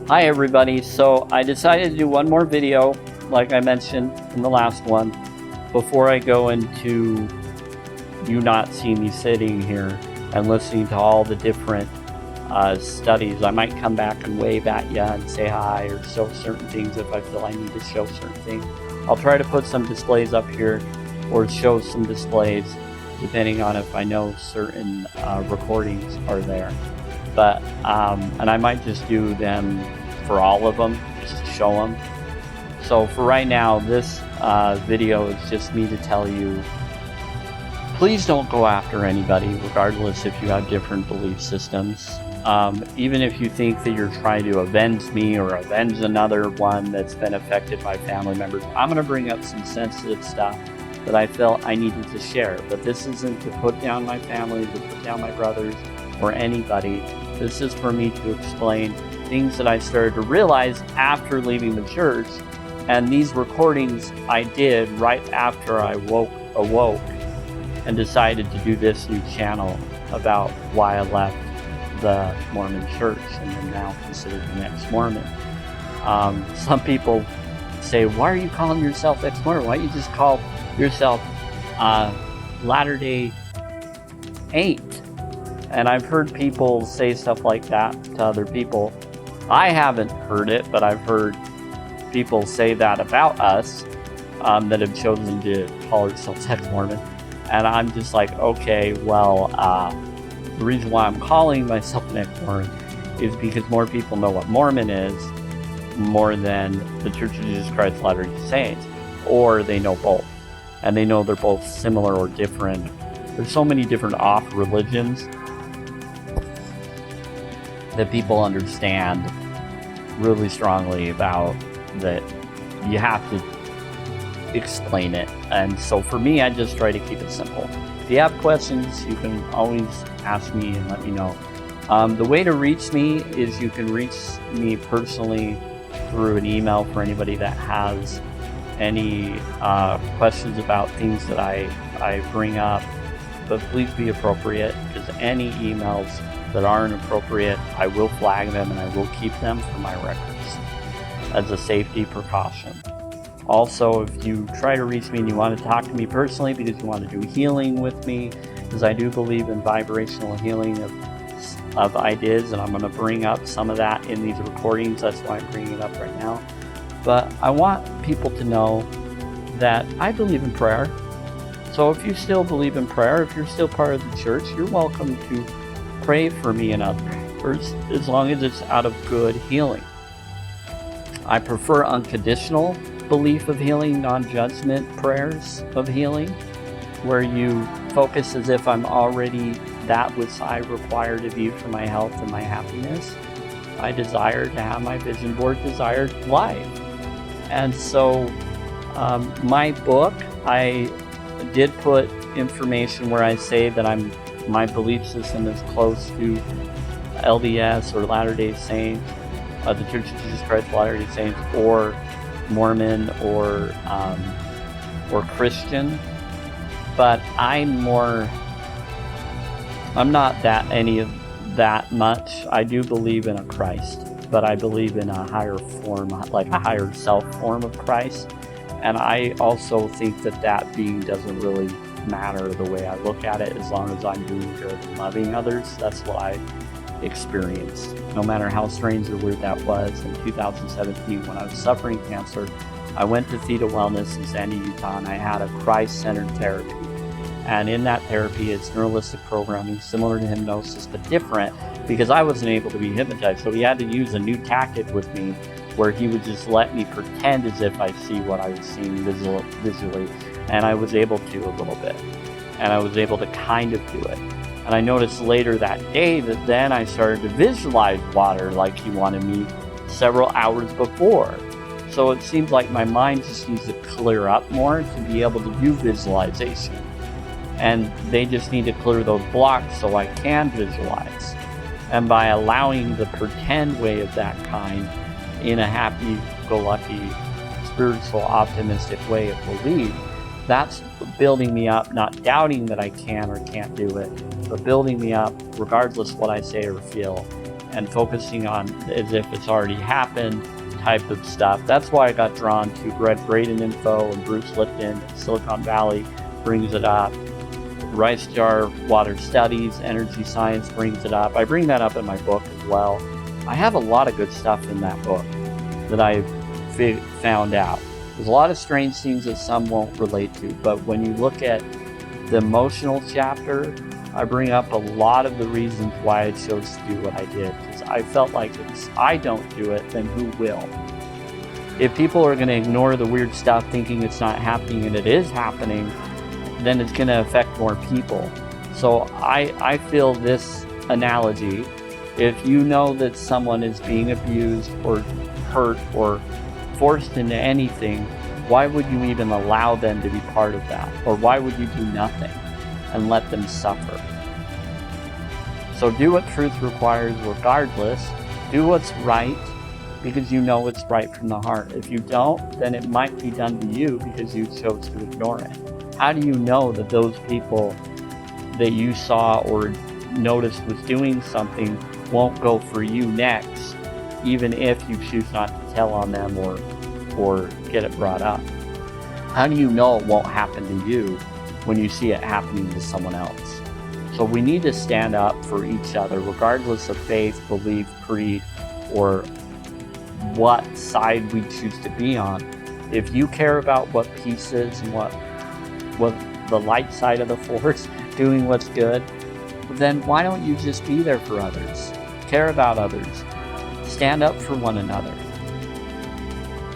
Hi everybody, so I decided to do one more video, like I mentioned in the last one, before I go into you not seeing me sitting here and listening to all the different studies. I might come back and wave at you and say hi or show certain things if I feel I need to show certain things. I'll try to put some displays up here or show some displays depending on if I know certain recordings are there. But and I might just do them for all of them, just to show them. So for right now, this video is just me to tell you, please don't go after anybody, regardless if you have different belief systems. Even if you think that you're trying to avenge me or avenge another one that's been affected by family members, I'm going to bring up some sensitive stuff that I felt I needed to share. But this isn't to put down my family, to put down my brothers, or anybody. This is for me to explain things that I started to realize after leaving the church, and these recordings I did right after I awoke and decided to do this new channel about why I left the Mormon church and am now considered an ex-Mormon. Some people say, why are you calling yourself ex-Mormon? Why don't you just call yourself Latter-day Saint? And I've heard people say stuff like that to other people. I haven't heard it, but I've heard people say that about us that have chosen to call themselves ex-Mormon. And I'm just like, okay, well, the reason why I'm calling myself an ex-Mormon is because more people know what Mormon is more than the Church of Jesus Christ of Latter-day Saints, or they know both. And they know they're both similar or different. There's so many different off religions that people understand really strongly about, that you have to explain it. And so for me, I just try to keep it simple. If you have questions, you can always ask me and let me know. The way to reach me is you can reach me personally through an email for anybody that has any questions about things that I bring up. But please be appropriate, because any emails that aren't appropriate, I will flag them and I will keep them for my records as a safety precaution. Also, if you try to reach me and you want to talk to me personally because you want to do healing with me, because I do believe in vibrational healing of ideas, and I'm going to bring up some of that in these recordings. That's why I'm bringing it up right now. But I want people to know that I believe in prayer. So if you still believe in prayer, if you're still part of the church, you're welcome to pray for me and others, as long as it's out of good healing. I prefer unconditional belief of healing, non-judgment prayers of healing, where you focus as if I'm already that which I required of you for my health and my happiness. I desire to have my vision board desired life. And so my book, I did put information where I say that my belief system is close to LDS or Latter-day Saints, the Church of Jesus Christ of Latter-day Saints, or Mormon, or Christian. But I'm not any of that much. I do believe in a Christ, but I believe in a higher form, like a higher self form of Christ. And I also think that being doesn't really matter the way I look at it, as long as I'm doing good and loving others. That's what I experienced. No matter how strange or weird that was, in 2017 when I was suffering cancer, I went to Theta Wellness in Sandy, Utah, and I had a Christ-centered therapy. And in that therapy, it's neuralistic programming, similar to hypnosis, but different, because I wasn't able to be hypnotized. So he had to use a new tactic with me, where he would just let me pretend as if I see what I was seeing visually. And I was able to a little bit. And I was able to kind of do it. And I noticed later that day that then I started to visualize water like he wanted me several hours before. So it seems like my mind just needs to clear up more to be able to do visualization. And they just need to clear those blocks so I can visualize. And by allowing the pretend way of that kind in a happy-go-lucky, spiritual, optimistic way of belief, that's building me up, not doubting that I can or can't do it, but building me up regardless what I say or feel, and focusing on as if it's already happened type of stuff. That's why I got drawn to Greg Braden info, and Bruce Lipton, Silicon Valley brings it up. Rice Jar Water Studies, Energy Science brings it up. I bring that up in my book as well. I have a lot of good stuff in that book that I've found out. There's a lot of strange things that some won't relate to, but when you look at the emotional chapter, I bring up a lot of the reasons why I chose to do what I did, because I felt like if I don't do it, then who will? If people are going to ignore the weird stuff thinking it's not happening and it is happening, then it's going to affect more people. So I feel this analogy: if you know that someone is being abused or hurt or forced into anything, why would you even allow them to be part of that? Or why would you do nothing and let them suffer? So do what truth requires regardless. Do what's right because you know it's right from the heart. If you don't, then it might be done to you because you chose to ignore it. How do you know that those people that you saw or noticed was doing something won't go for you next, even if you choose not to tell on them or get it brought up? How do you know it won't happen to you when you see it happening to someone else? So we need to stand up for each other, regardless of faith, belief, creed, or what side we choose to be on. If you care about what peace is and what the light side of the force, doing what's good, then why don't you just be there for others? Care about others. Stand up for one another.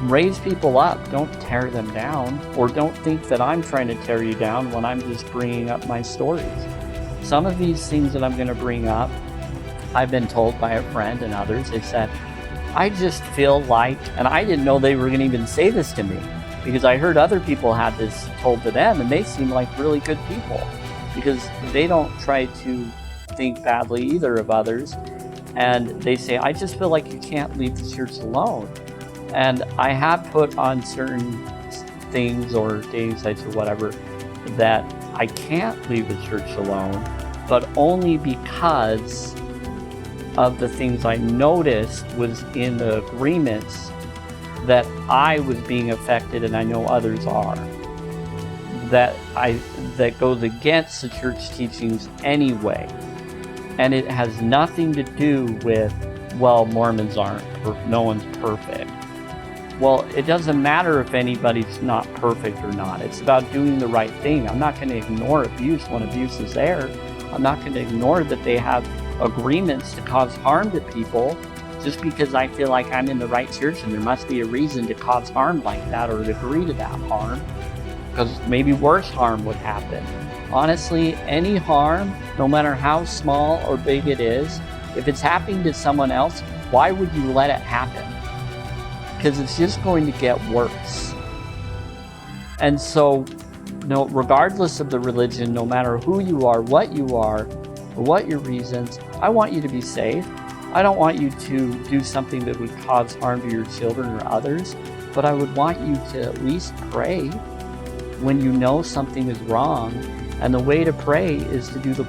Raise people up. Don't tear them down, or don't think that I'm trying to tear you down when I'm just bringing up my stories. Some of these things that I'm going to bring up, I've been told by a friend and others. They said, I just feel like, and I didn't know they were going to even say this to me, because I heard other people had this told to them, and they seem like really good people because they don't try to think badly either of others. And they say, I just feel like you can't leave the church alone. And I have put on certain things or dating sites or whatever that I can't leave the church alone, but only because of the things I noticed was in the agreements that I was being affected, and I know others are, that goes against the church teachings anyway. And it has nothing to do with, well, Mormons aren't, no one's perfect. Well, it doesn't matter if anybody's not perfect or not. It's about doing the right thing. I'm not going to ignore abuse when abuse is there. I'm not going to ignore that they have agreements to cause harm to people just because I feel like I'm in the right church, and there must be a reason to cause harm like that or to agree to that harm, because maybe worse harm would happen. Honestly, any harm, no matter how small or big it is, if it's happening to someone else, why would you let it happen? Because it's just going to get worse. And so, regardless of the religion, no matter who you are, or what your reasons, I want you to be safe. I don't want you to do something that would cause harm to your children or others, but I would want you to at least pray when you know something is wrong. And the way to pray is to do the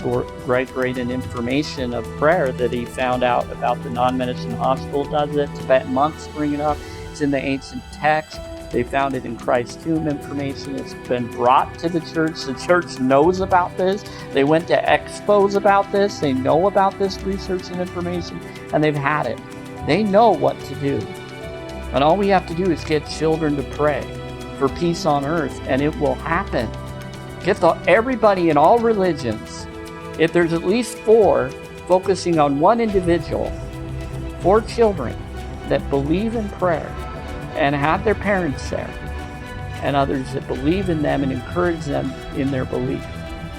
Greg Braden information of prayer that he found out about. The non-medicine hospital does it. Tibetan monks bring it up. It's in the ancient text. They found it in Christ's tomb information. It's been brought to the church. The church knows about this. They went to expos about this. They know about this research and information, and they've had it. They know what to do. And all we have to do is get children to pray for peace on earth, and it will happen. Get everybody in all religions, if there's at least 4 focusing on one individual, 4 children that believe in prayer and have their parents there, and others that believe in them and encourage them in their belief,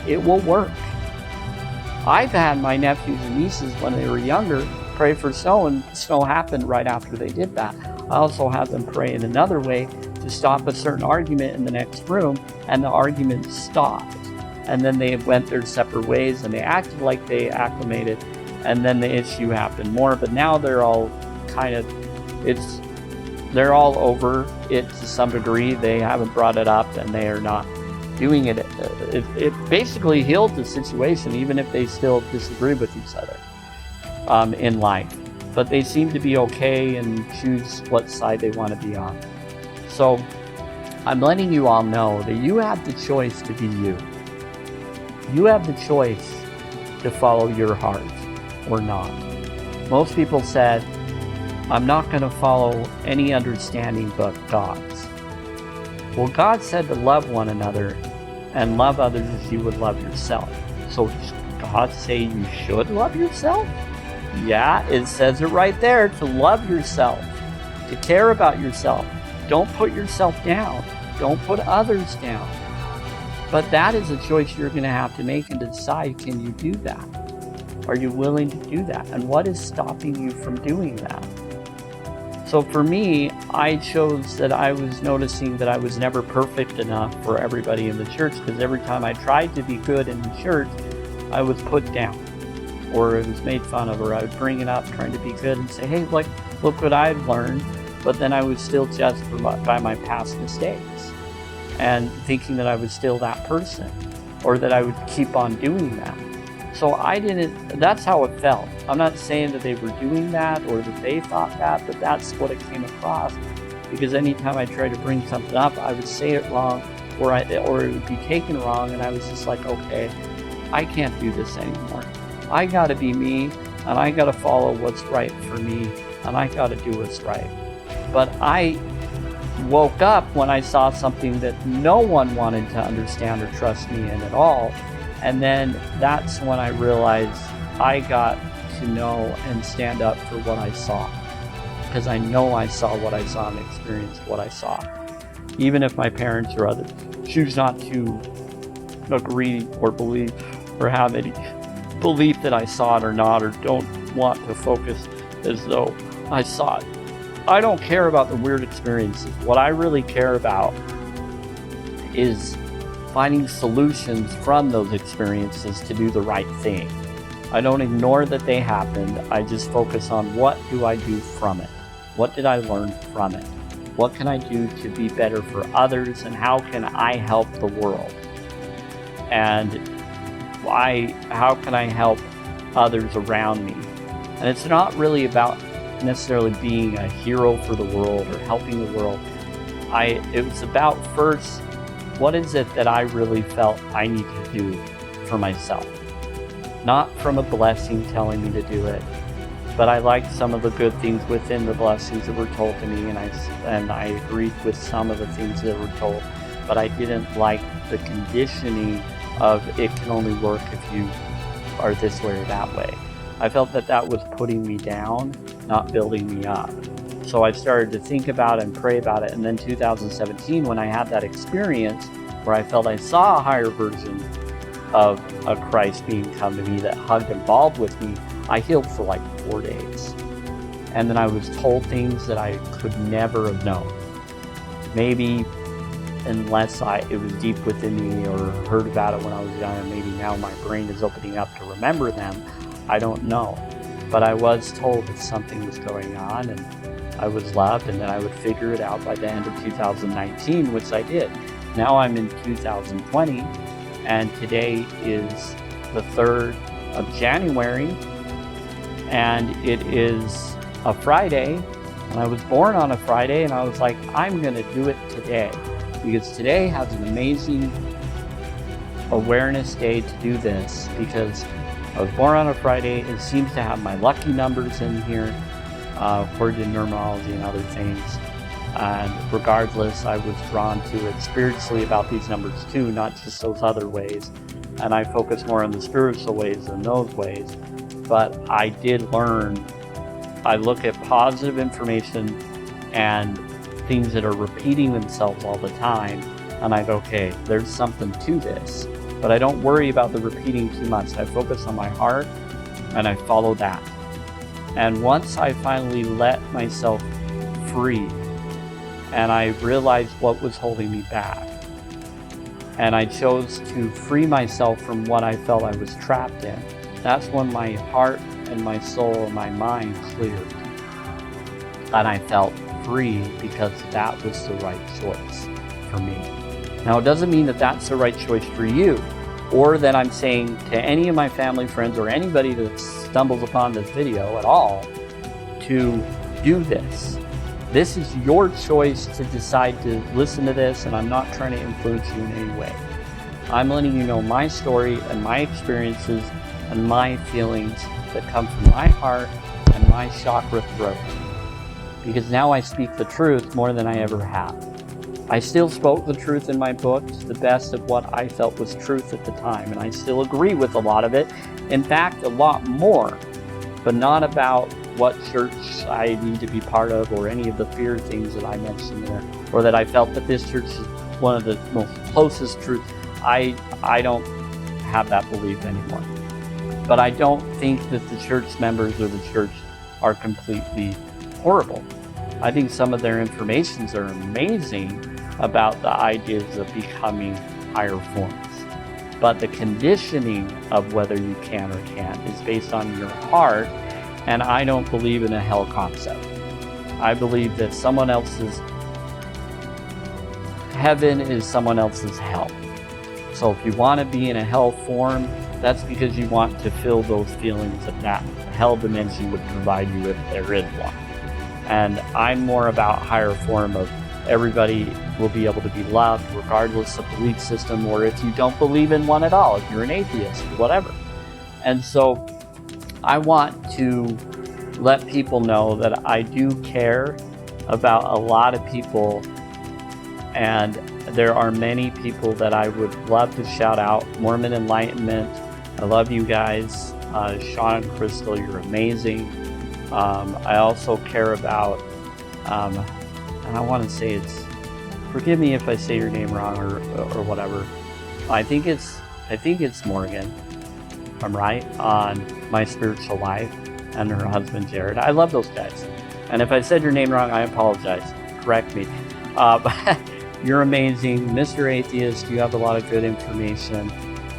it will work. I've had my nephews and nieces when they were younger pray for snow, and snow happened right after they did that. I also have them pray in another way to stop a certain argument in the next room, and the argument stopped. And then they went their separate ways, and they acted like they acclimated, and then the issue happened more. But now they're all they're all over it to some degree. They haven't brought it up, and they are not doing it. It basically healed the situation, even if they still disagree with each other. in life, but they seem to be okay and choose what side they want to be on. So I'm letting you all know that you have the choice to be you. You have the choice to follow your heart or not. Most people said, I'm not going to follow any understanding but God's. Well, God said to love one another and love others as you would love yourself. So does God say you should love yourself? Yeah, it says it right there, to love yourself, to care about yourself. Don't put yourself down. Don't put others down. But that is a choice you're going to have to make and decide, can you do that? Are you willing to do that? And what is stopping you from doing that? So for me, I chose that I was noticing that I was never perfect enough for everybody in the church, because every time I tried to be good in the church, I was put down, or it was made fun of, or I would bring it up trying to be good and say, hey, look what I've learned. But then I was still judged by my past mistakes and thinking that I was still that person, or that I would keep on doing that. So that's how it felt. I'm not saying that they were doing that or that they thought that, but that's what it came across. Because anytime I tried to bring something up, I would say it wrong, or it would be taken wrong, and I was just like, okay, I can't do this anymore. I gotta be me, and I gotta follow what's right for me, and I gotta do what's right. But I woke up when I saw something that no one wanted to understand or trust me in at all. And then that's when I realized I got to know and stand up for what I saw. Because I know I saw what I saw and experienced what I saw. Even if my parents or others choose not to agree or believe or have any belief that I saw it or not, or don't want to focus as though I saw it. I don't care about the weird experiences. What I really care about is finding solutions from those experiences to do the right thing. I don't ignore that they happened. I just focus on, what do I do from it? What did I learn from it? What can I do to be better for others, and how can I help the world? And how can I help others around me? And it's not really about necessarily being a hero for the world or helping the world. It was about, first, what is it that I really felt I need to do for myself? Not from a blessing telling me to do it, but I liked some of the good things within the blessings that were told to me, and I agreed with some of the things that were told, but I didn't like the conditioning of it can only work if you are this way or that way. I felt that that was putting me down, not building me up. So I started to think about it and pray about it. And then 2017, when I had that experience where I felt I saw a higher version of a Christ being come to me that hugged and balled with me, I healed for like 4 days. And then I was told things that I could never have known. Maybe unless it was deep within me, or heard about it when I was young, and maybe now my brain is opening up to remember them. I don't know. But I was told that something was going on, and I was loved, and then I would figure it out by the end of 2019, which I did. Now I'm in 2020, and today is the 3rd of January, and it is a Friday, and I was born on a Friday, and I was like, I'm going to do it today, because today has an amazing awareness day to do this, because I was born on a Friday. It seems to have my lucky numbers in here, according to numerology and other things. And regardless, I was drawn to it spiritually about these numbers too, not just those other ways. And I focus more on the spiritual ways than those ways. But I did learn, I look at positive information and things that are repeating themselves all the time, and I go, okay, there's something to this. But I don't worry about the repeating too much. I focus on my heart, and I follow that. And once I finally let myself free, and I realized what was holding me back, and I chose to free myself from what I felt I was trapped in, that's when my heart and my soul and my mind cleared. And I felt free, because that was the right choice for me. Now, it doesn't mean that that's the right choice for you. or that I'm saying to any of my family, friends, or anybody that stumbles upon this video at all to do this. This is your choice to decide to listen to this, and I'm not trying to influence you in any way. I'm letting you know my story and my experiences and my feelings that come from my heart and my chakra throat. Because now I speak the truth more than I ever have. I still spoke the truth in my books, the best of what I felt was truth at the time, and I still agree with a lot of it. In fact, a lot more, but not about what church I need to be part of or any of the fear things that I mentioned there, or that I felt that this church is one of the most closest truths. I don't have that belief anymore. But I don't think that the church members or the church are completely horrible. I think some of their informations are amazing about the ideas of becoming higher forms. But the conditioning of whether you can or can't is based on your heart, and I don't believe in a hell concept. I believe that someone else's heaven is someone else's hell. So if you want to be in a hell form, that's because you want to feel those feelings that that hell dimension would provide you if there is one. And I'm more about higher form of everybody will be able to be loved regardless of belief system, or if you don't believe in one at all, if you're an atheist or whatever. And so I want to let people know that I do care about a lot of people, and there are many people that I would love to shout out. Mormon Enlightenment, I love you guys. Sean and Crystal, you're amazing. I also care about, and I want to say it's, forgive me if I say your name wrong or whatever. I think it's Morgan, if I'm right, on My Spiritual Life, and her husband Jared. I love those guys. And if I said your name wrong, I apologize. Correct me. You're amazing. Mr. Atheist, you have a lot of good information.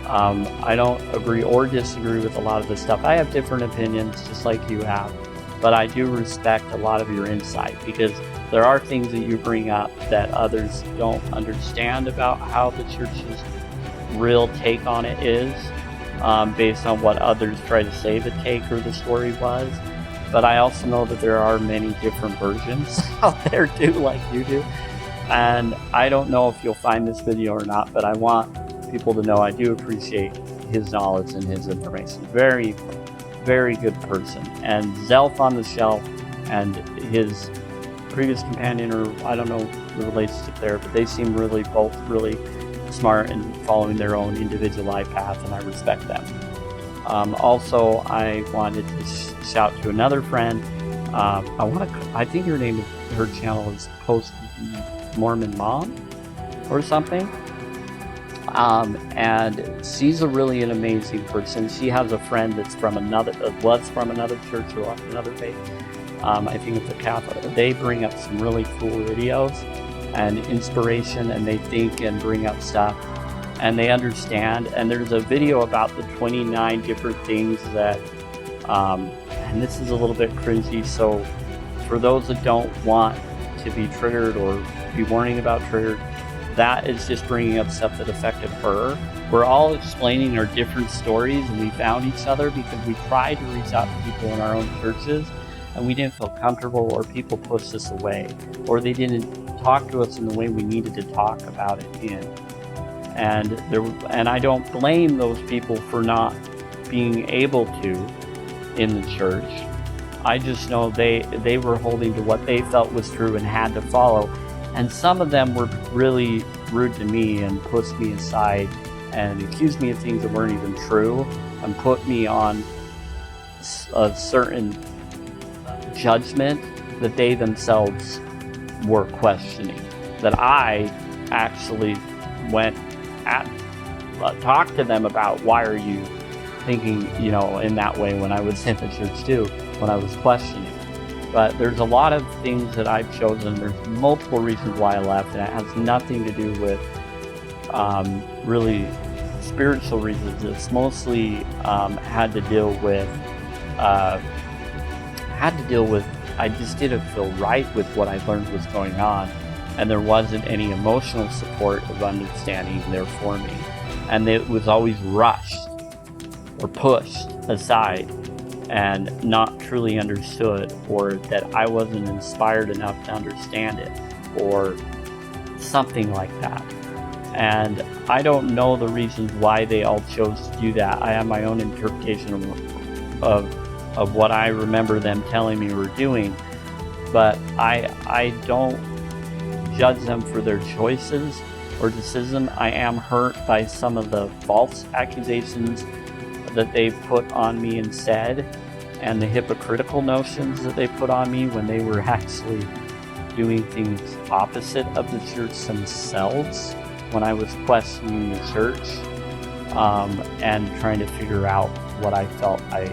I don't agree or disagree with a lot of the stuff. I have different opinions, just like you have. But I do respect a lot of your insight, because there are things that you bring up that others don't understand about how the church's real take on it is, based on what others try to say the take or the story was. But I also know that there are many different versions out there too, like you do. And I don't know if you'll find this video or not, but I want people to know I do appreciate his knowledge and his information. Very, very good person. And Zelf on the Shelf and his previous companion, or I don't know the relationship there, but they seem really both really smart and following their own individual life path, and I respect them. Also, I wanted to shout to another friend. I think her name, her channel is Post Mormon Mom or something. And she's really an amazing person. She has a friend that's from was from another church or another faith. I think it's a Catholic. They bring up some really cool videos and inspiration, and they think and bring up stuff, and they understand. And there's a video about the 29 different things that, and this is a little bit cringy, so for those that don't want to be triggered or be warning about triggered, that is just bringing up stuff that affected her. We're all explaining our different stories, and we found each other because we tried to reach out to people in our own churches, and we didn't feel comfortable, or people pushed us away, or they didn't talk to us in the way we needed to talk about it in. And I don't blame those people for not being able to in the church. I just know they were holding to what they felt was true and had to follow. And some of them were really rude to me and pushed me aside and accused me of things that weren't even true and put me on a certain judgment that they themselves were questioning. That I actually went at talked to them about, why are you thinking, in that way, when I was in the church too, when I was questioning. But there's a lot of things that I've chosen. There's multiple reasons why I left, and it has nothing to do with really spiritual reasons. It's mostly had to deal with I just didn't feel right with what I learned was going on, and there wasn't any emotional support of understanding there for me. and it was always rushed or pushed aside and not truly understood, or that I wasn't inspired enough to understand it, or something like that. And I don't know the reasons why they all chose to do that. I have my own interpretation of what I remember them telling me we're doing, but I don't judge them for their choices or decision. I am hurt by some of the false accusations that they put on me and said, and the hypocritical notions that they put on me when they were actually doing things opposite of the church themselves, when I was questioning the church and trying to figure out what I felt I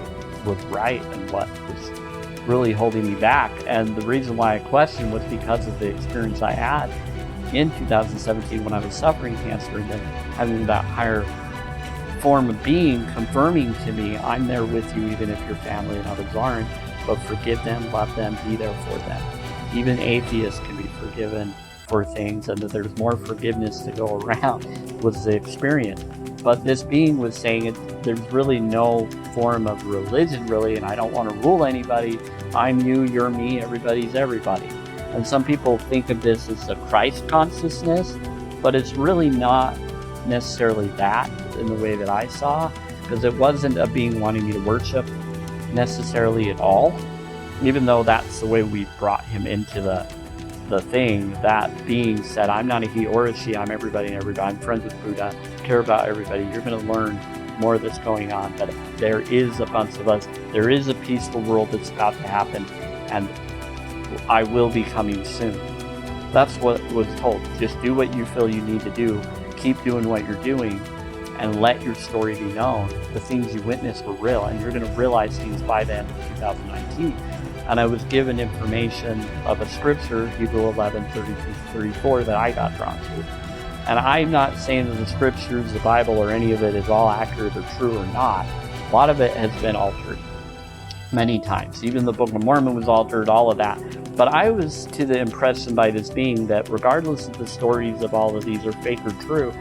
was right and what was really holding me back. And the reason why I questioned was because of the experience I had in 2017 when I was suffering cancer, and then having that higher form of being confirming to me, I'm there with you even if your family and others aren't, but forgive them, love them, be there for them. Even atheists can be forgiven for things, and that there's more forgiveness to go around was the experience. But this being was saying there's really no form of religion really, and I don't want to rule anybody. I'm you, you're me, everybody's everybody. And some people think of this as the Christ consciousness, but it's really not necessarily that in the way that I saw, because it wasn't a being wanting me to worship necessarily at all, even though that's the way we brought him into the thing. That being said, I'm not a he or a she, I'm everybody and everybody. I'm friends with Buddha, care about everybody. You're going to learn more that's going on, but there is a bunch of us. There is a peaceful world that's about to happen, and I will be coming soon. That's what was told. Just do what you feel you need to do. Keep doing what you're doing, and let your story be known. The things you witnessed were real, and you're going to realize things by the end of 2019. And I was given information of a scripture, Hebrew 11, 32-34, that I got drawn to. And I'm not saying that the scriptures, the Bible, or any of it is all accurate or true or not. A lot of it has been altered many times. Even the Book of Mormon was altered, all of that. But I was to the impression by this being that regardless of the stories of all of these are fake or true,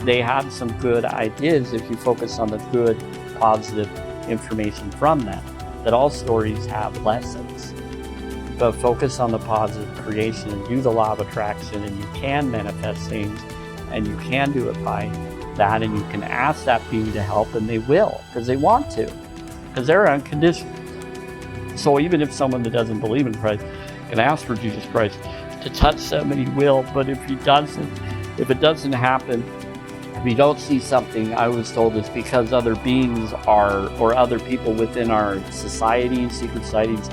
they have some good ideas if you focus on the good, positive information from them. That all stories have lessons, but focus on the positive creation and do the law of attraction, and you can manifest things, and you can do it by that, and you can ask that being to help, and they will, because they want to, because they're unconditional. So even if someone that doesn't believe in Christ can ask for Jesus Christ to touch them, and he will, but if it doesn't happen, if you don't see something, I was told it's because other beings or other people within our societies, secret societies,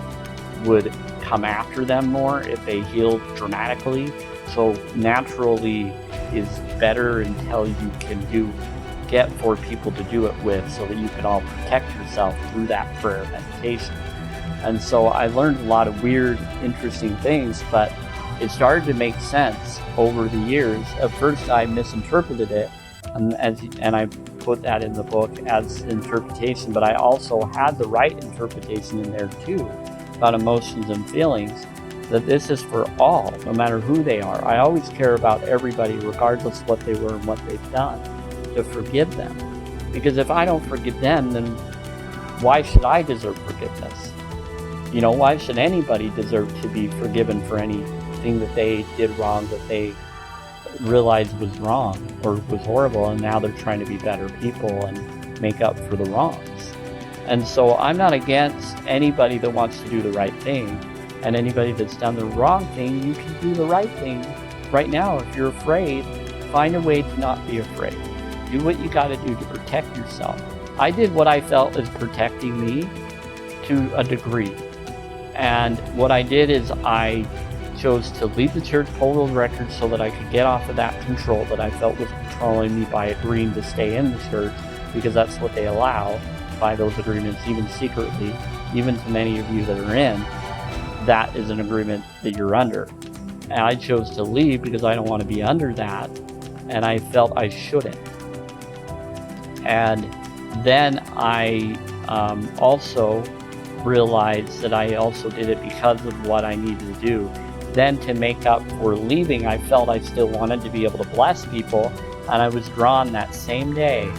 would come after them more if they healed dramatically. So naturally is better until you can get for people to do it with, so that you can all protect yourself through that prayer meditation. And so I learned a lot of weird, interesting things, but it started to make sense over the years. At first I misinterpreted it, and I put that in the book as interpretation, but I also had the right interpretation in there too, about emotions and feelings, that this is for all, no matter who they are. I always care about everybody, regardless of what they were and what they've done, to forgive them. Because if I don't forgive them, then why should I deserve forgiveness? You know, why should anybody deserve to be forgiven for anything that they did wrong, that they realized was wrong or was horrible, and now they're trying to be better people and make up for the wrongs? And so I'm not against anybody that wants to do the right thing, and anybody that's done the wrong thing, you can do the right thing right now. If you're afraid, find a way to not be afraid. Do what you got to do to protect yourself. I did what I felt is protecting me to a degree, and what I did is I chose to leave the church, pull those records so that I could get off of that control that I felt was controlling me by agreeing to stay in the church, because that's what they allow by those agreements, even secretly, even to many of you that are in, that is an agreement that you're under. And I chose to leave because I don't want to be under that, and I felt I shouldn't. And then I also realized that I also did it because of what I needed to do. Then to make up for leaving, I felt I still wanted to be able to bless people, And I was drawn that same day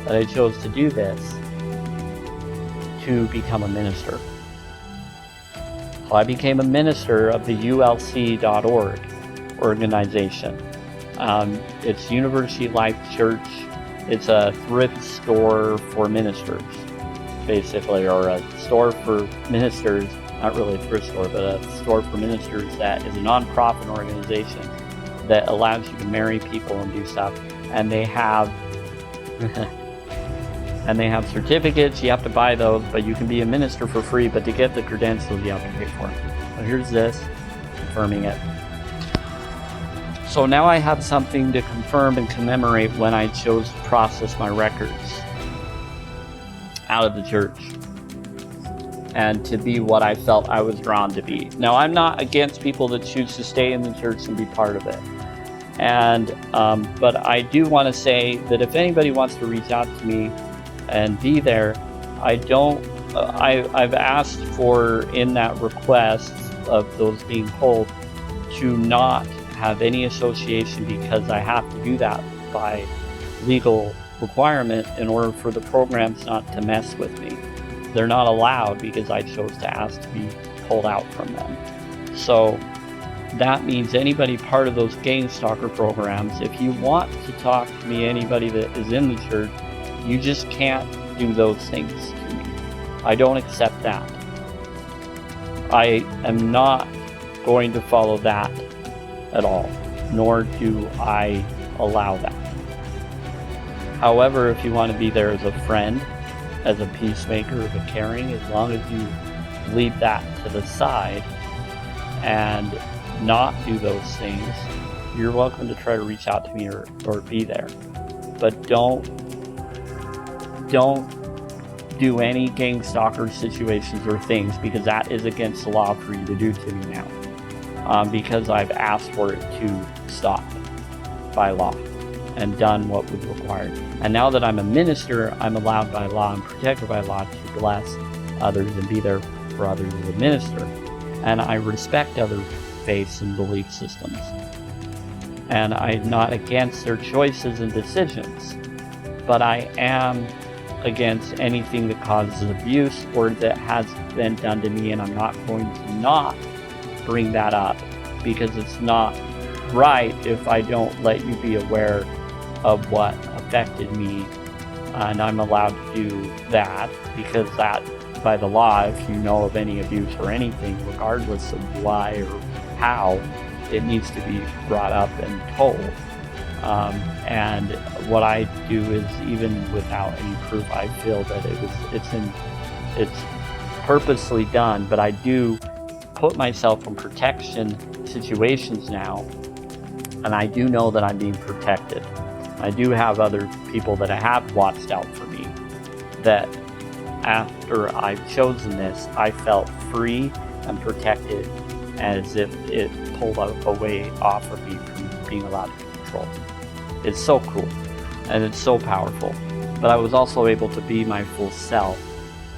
that I chose to do this to become a minister. So I became a minister of the ulc.org organization. It's University Life Church. It's a thrift store for ministers, basically, or a store for ministers, not really a thrift store, but a store for ministers that is a nonprofit organization that allows you to marry people and do stuff. And they have certificates. You have to buy those, but you can be a minister for free. But to get the credentials, you have to pay for it. So here's this, confirming it. So now I have something to confirm and commemorate when I chose to process my records out of the church and to be what I felt I was drawn to be. Now, I'm not against people that choose to stay in the church and be part of it. And but I do want to say that if anybody wants to reach out to me and be there, I've asked for, in that request of those being pulled, to not have any association, because I have to do that by legal requirement in order for the programs not to mess with me. They're not allowed because I chose to ask to be pulled out from them. So that means anybody part of those gang stalker programs, if you want to talk to me, anybody that is in the church, you just can't do those things to me. I don't accept that. I am not going to follow that at all, nor do I allow that. However, if you want to be there as a friend, as a peacemaker, as a caring, as long as you leave that to the side and not do those things, you're welcome to try to reach out to me or be there. But don't do any gang stalker situations or things, because that is against the law for you to do to me now. Because I've asked for it to stop by law and done what was required. And now that I'm a minister, I'm allowed by law and protected by law to bless others and be there for others as a minister. And I respect other faiths and belief systems. And I'm not against their choices and decisions, but I am against anything that causes abuse or that has been done to me, and I'm not going to not bring that up, because it's not right if I don't let you be aware of what affected me, and I'm allowed to do that, because that, by the law, if you know of any abuse or anything, regardless of why or how, it needs to be brought up and told. And what I do is, even without any proof, I feel that it's purposely done, but I do put myself in protection situations now, and I do know that I'm being protected. I do have other people that have watched out for me, that after I've chosen this, I felt free and protected, as if it pulled away off of me from being allowed to be controlled. It's so cool, and it's so powerful. But I was also able to be my full self.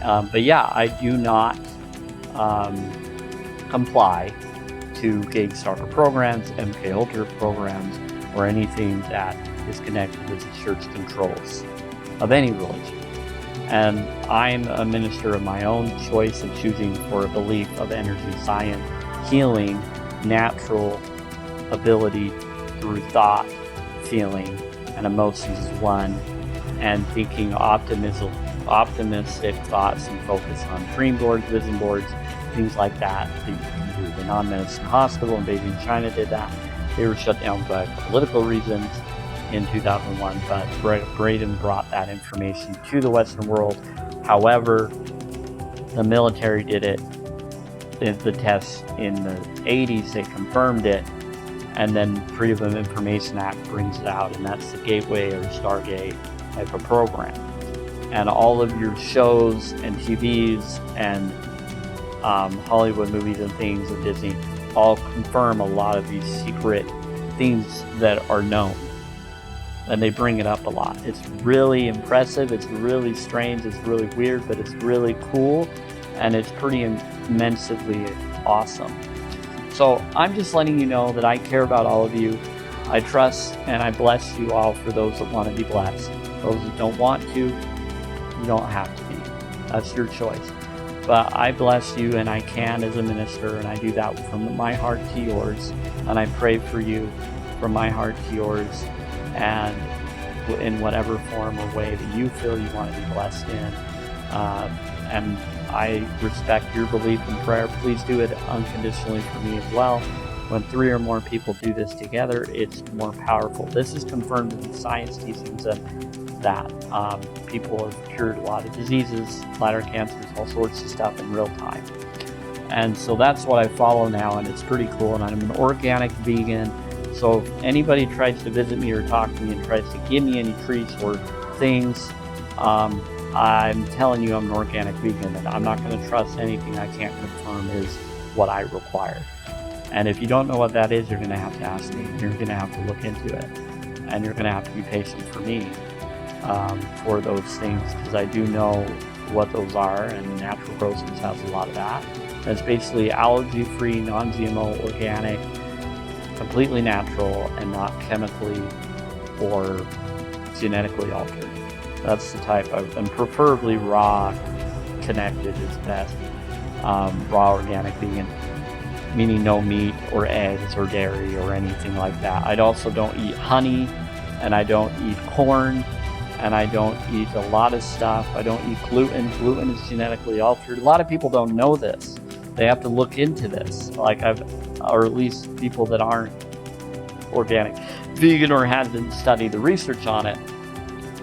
But yeah, I do not comply to gang stalker programs, MK Ultra programs, or anything that is connected with the church controls of any religion. And I'm a minister of my own choice of choosing for a belief of energy, science, healing, natural ability through thought, feeling, and emotions is one, and thinking optimistic thoughts and focus on dream boards, vision boards, things like that you can do. The non-medicine hospital in Beijing, China did that. They were shut down by political reasons in 2001, but Braden brought that information to the Western world. However, the military did it. The tests in the 80s, they confirmed it, and then Freedom of Information Act brings it out, and that's the Gateway or Stargate type of program. And all of your shows and TVs and Hollywood movies and things and Disney all confirm a lot of these secret things that are known. And they bring it up a lot. It's really impressive, it's really strange, it's really weird, but it's really cool, and it's pretty immensely awesome. So I'm just letting you know that I care about all of you. I trust and I bless you all for those that want to be blessed. Those that don't want to, you don't have to be. That's your choice. But I bless you, and I can as a minister, and I do that from my heart to yours. And I pray for you from my heart to yours, and in whatever form or way that you feel you want to be blessed in. And I respect your belief in prayer. Please do it unconditionally for me as well. When 3 or more people do this together, it's more powerful. This is confirmed in the science teachings that people have cured a lot of diseases, bladder cancers, all sorts of stuff in real time. And so that's what I follow now, and it's pretty cool. And I'm an organic vegan. So if anybody tries to visit me or talk to me and tries to give me any treats or things, I'm telling you I'm an organic vegan, and I'm not going to trust anything I can't confirm is what I require. And if you don't know what that is, you're going to have to ask me. You're going to have to look into it. And you're going to have to be patient for me for those things, because I do know what those are, and natural grocers has a lot of that. And it's basically allergy-free, non-GMO, organic, completely natural, and not chemically or genetically altered. That's the type of, and preferably raw connected is best. Raw organic vegan, meaning no meat or eggs or dairy or anything like that. I also don't eat honey, and I don't eat corn, and I don't eat a lot of stuff. I don't eat gluten. Gluten is genetically altered. A lot of people don't know this. They have to look into this, or at least people that aren't organic vegan or haven't studied the research on it.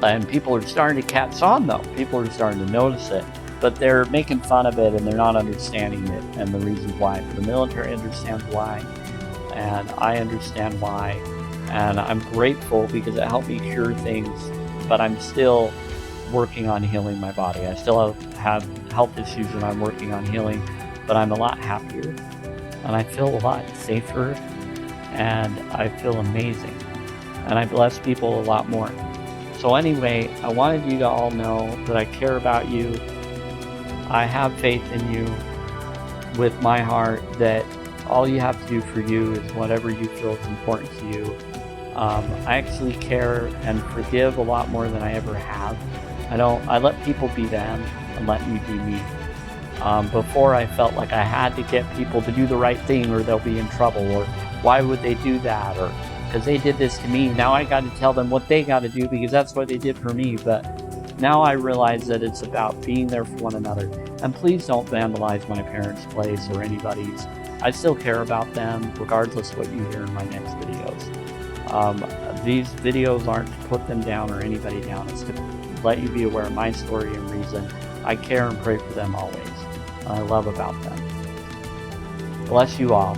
And people are starting to catch on, though. People are starting to notice it, but they're making fun of it, and they're not understanding it and the reasons why. The military understands why, and I understand why, and I'm grateful because it helped me cure things, but I'm still working on healing my body. I still have health issues that I'm working on healing, but I'm a lot happier, and I feel a lot safer, and I feel amazing, and I bless people a lot more. So anyway, I wanted you to all know that I care about you. I have faith in you with my heart, that all you have to do for you is whatever you feel is important to you. I actually care and forgive a lot more than I ever have. I let people be them and let me be me. Before I felt like I had to get people to do the right thing or they'll be in trouble, or why would they do that, or because they did this to me, now I got to tell them what they got to do because that's what they did for me. But now I realize that it's about being there for one another. And please don't vandalize my parents' place or anybody's. I still care about them regardless of what you hear in my next videos. These videos aren't to put them down or anybody down. It's to let you be aware of my story and reason. I care and pray for them always. I love about them. Bless you all.